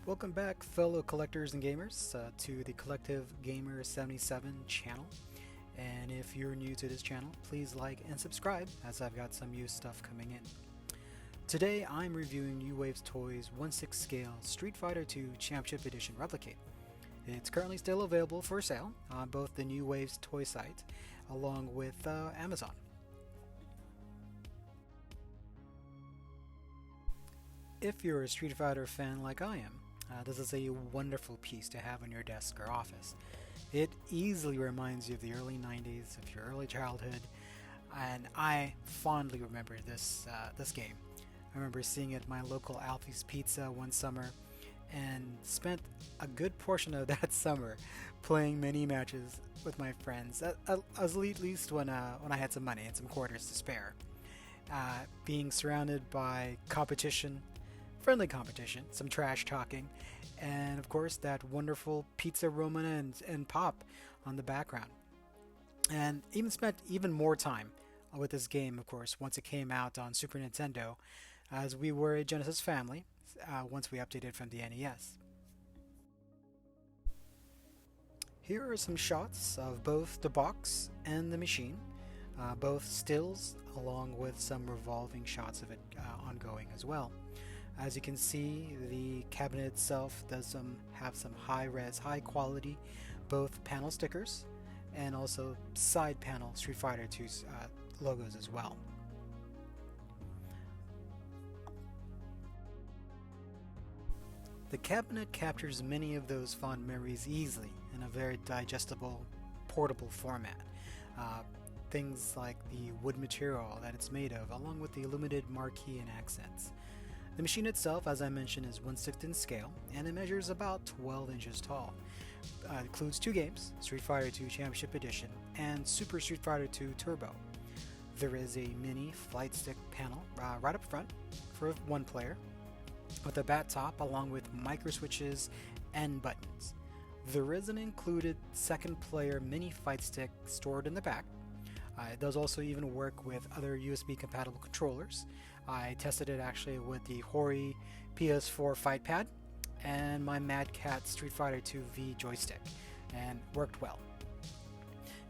Welcome back, fellow collectors and gamers, to the Collective Gamer 77 channel. And if you're new to this channel, please like and subscribe, as I've got some new stuff coming in. Today, I'm reviewing U-Waves Toys 1/6 scale Street Fighter II Championship Edition Replicade. It's currently still available for sale on both the New Waves toy site, along with Amazon. If you're a Street Fighter fan like I am, this is a wonderful piece to have on your desk or office. It easily reminds you of the early 90s, of your early childhood, and I fondly remember this game. I remember seeing it at my local Alfie's Pizza one summer, and spent a good portion of that summer playing mini matches with my friends, at least when I had some money and some quarters to spare. Being surrounded by competition, friendly competition, some trash talking, and of course that wonderful pizza Roman and pop on the background. And even spent even more time with this game, of course, once it came out on Super Nintendo, as we were a Genesis family once we updated from the NES. Here are some shots of both the box and the machine, both stills along with some revolving shots of it ongoing as well. As you can see, the cabinet itself does have some high-res, high-quality both panel stickers and also side panel Street Fighter 2 logos as well. The cabinet captures many of those fond memories easily in a very digestible, portable format. Things like the wood material that it's made of, along with the illuminated marquee and accents. The machine itself, as I mentioned, is 1/6 in scale, and it measures about 12 inches tall. It includes two games, Street Fighter II Championship Edition and Super Street Fighter II Turbo. There is a mini flight stick panel right up front for one player, with a bat top along with micro switches and buttons. There is an included second player mini fight stick stored in the back. It does also even work with other USB compatible controllers. I tested it actually with the Hori PS4 Fight Pad and my Mad Cat Street Fighter II V joystick, and worked well.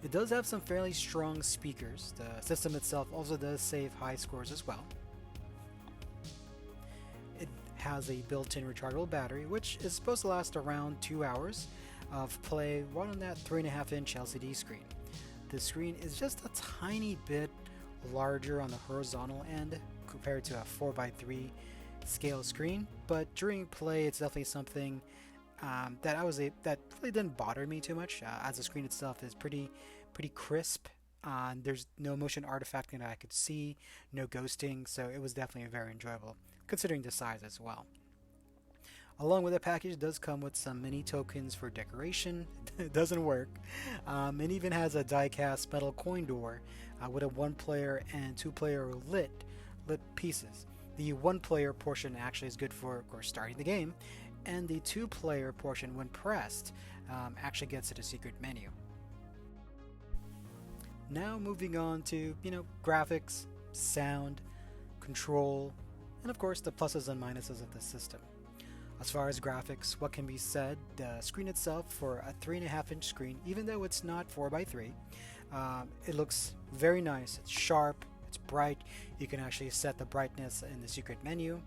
It does have some fairly strong speakers. The system itself also does save high scores as well. It has a built-in rechargeable battery, which is supposed to last around 2 hours of play right on that 3.5-inch LCD screen. The screen is just a tiny bit larger on the horizontal end compared to a 4:3 scale screen, but during play it's definitely something that really didn't bother me too much, as the screen itself is pretty crisp. There's no motion artifacting that I could see, no ghosting, so it was definitely very enjoyable, considering the size as well. Along with the package, does come with some mini tokens for decoration. It doesn't work. It even has a die-cast metal coin door with a 1-player and 2-player lit pieces. The 1-player portion actually is good for, of course, starting the game, and the 2-player portion, when pressed, actually gets to the secret menu. Now moving on to, graphics, sound, control, and of course the pluses and minuses of the system. As far as graphics, what can be said? The screen itself, for a 3.5-inch screen, even though it's not 4:3, it looks very nice. It's sharp, it's bright. You can actually set the brightness in the secret menu.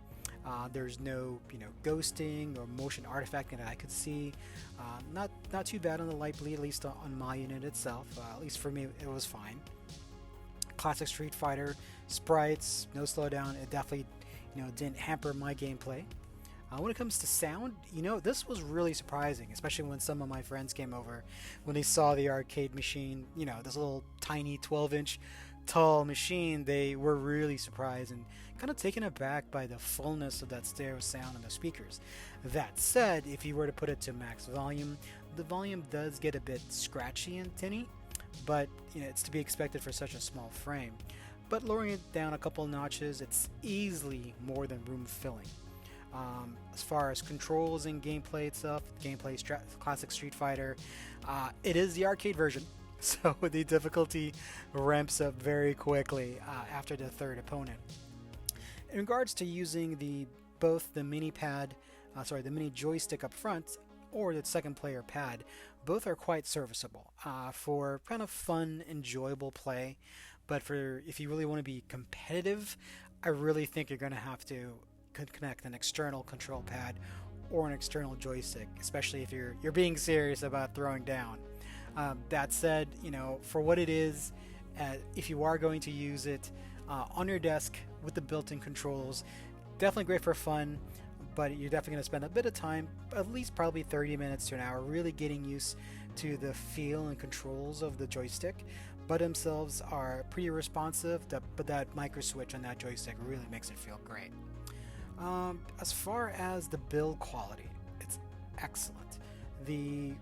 There's no, ghosting or motion artifacting that I could see. Not too bad on the light bleed, at least on my unit itself. At least for me, it was fine. Classic Street Fighter sprites, no slowdown. It definitely, didn't hamper my gameplay. When it comes to sound, this was really surprising, especially when some of my friends came over. When they saw the arcade machine, this little tiny 12-inch tall machine, they were really surprised and kind of taken aback by the fullness of that stereo sound on the speakers. That said, if you were to put it to max volume, the volume does get a bit scratchy and tinny, but it's to be expected for such a small frame. But lowering it down a couple notches, it's easily more than room filling. As far as controls and gameplay itself, classic Street Fighter, it is the arcade version, so the difficulty ramps up very quickly after the third opponent. In regards to using both the mini pad the mini joystick up front, or the second player pad, both are quite serviceable for kind of fun, enjoyable play. But for if you really want to be competitive, I really think you're going to have to connect an external control pad or an external joystick, especially if you're being serious about throwing down. That said, for what it is, if you are going to use it on your desk with the built-in controls, definitely great for fun. But you're definitely going to spend a bit of time, at least probably 30 minutes to an hour, really getting used to the feel and controls of the joystick. But themselves are pretty responsive, but that micro switch on that joystick really makes it feel great. As far as the build quality, it's excellent. The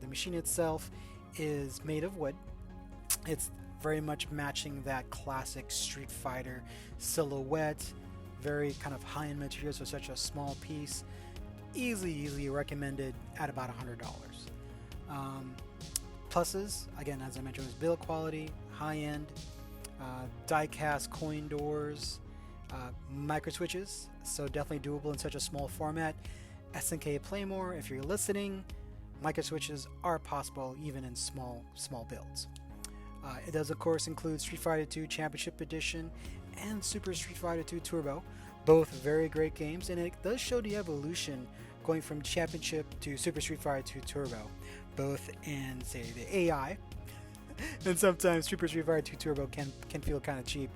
machine itself is made of wood. It's very much matching that classic Street Fighter silhouette. Very kind of high-end materials for such a small piece. Easily recommended at about $100. Pluses, again, as I mentioned, was build quality, high-end, die-cast coin doors, micro switches, so definitely doable in such a small format. SNK Playmore, if you're listening, micro switches are possible even in small builds. It does, of course, include Street Fighter 2 Championship Edition and Super Street Fighter 2 Turbo, both very great games, and it does show the evolution going from Championship to Super Street Fighter 2 Turbo, both in, say, the AI, and sometimes Super Street Fighter 2 Turbo can feel kind of cheap,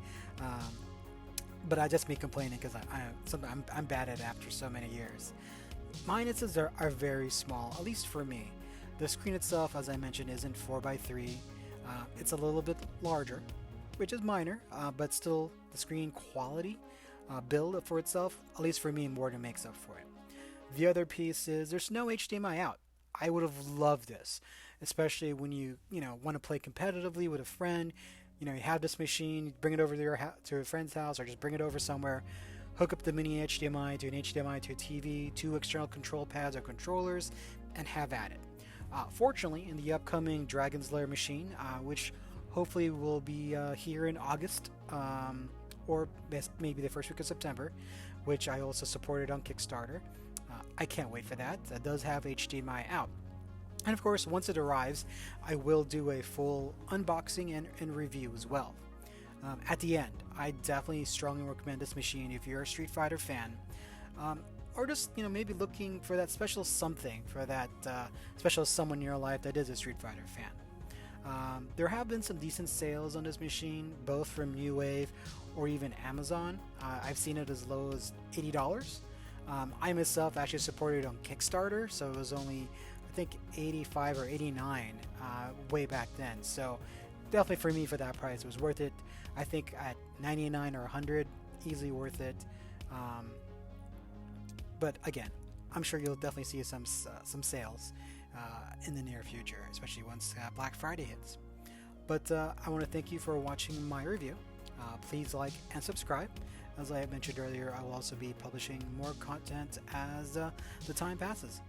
but I just be complaining because I'm bad at it after so many years. Minuses are very small, at least for me. The screen itself, as I mentioned, isn't 4x3. It's a little bit larger, which is minor, but still the screen quality build for itself, at least for me, more than makes up for it. The other piece is there's no HDMI out. I would have loved this, especially when you want to play competitively with a friend. You have this machine, bring it over to a friend's house, or just bring it over somewhere. Hook up the mini HDMI to an HDMI to a TV, 2 external control pads or controllers, and have at it. Fortunately, in the upcoming Dragon's Lair machine, which hopefully will be here in August, or maybe the first week of September, which I also supported on Kickstarter. I can't wait for that. That does have HDMI out. And of course, once it arrives, I will do a full unboxing and review as well. At the end, I definitely strongly recommend this machine if you're a Street Fighter fan, or just maybe looking for that special something, for that special someone in your life that is a Street Fighter fan. There have been some decent sales on this machine, both from New Wave or even Amazon. I've seen it as low as $80. I myself actually supported it on Kickstarter, so it was only, I think, 85 or 89 way back then. So definitely for me, for that price, it was worth it. I think at 99 or 100, easily worth it. But again, I'm sure you'll definitely see some sales in the near future, especially once Black Friday hits. But I want to thank you for watching my review. Please like and subscribe. As I mentioned earlier, I will also be publishing more content as the time passes.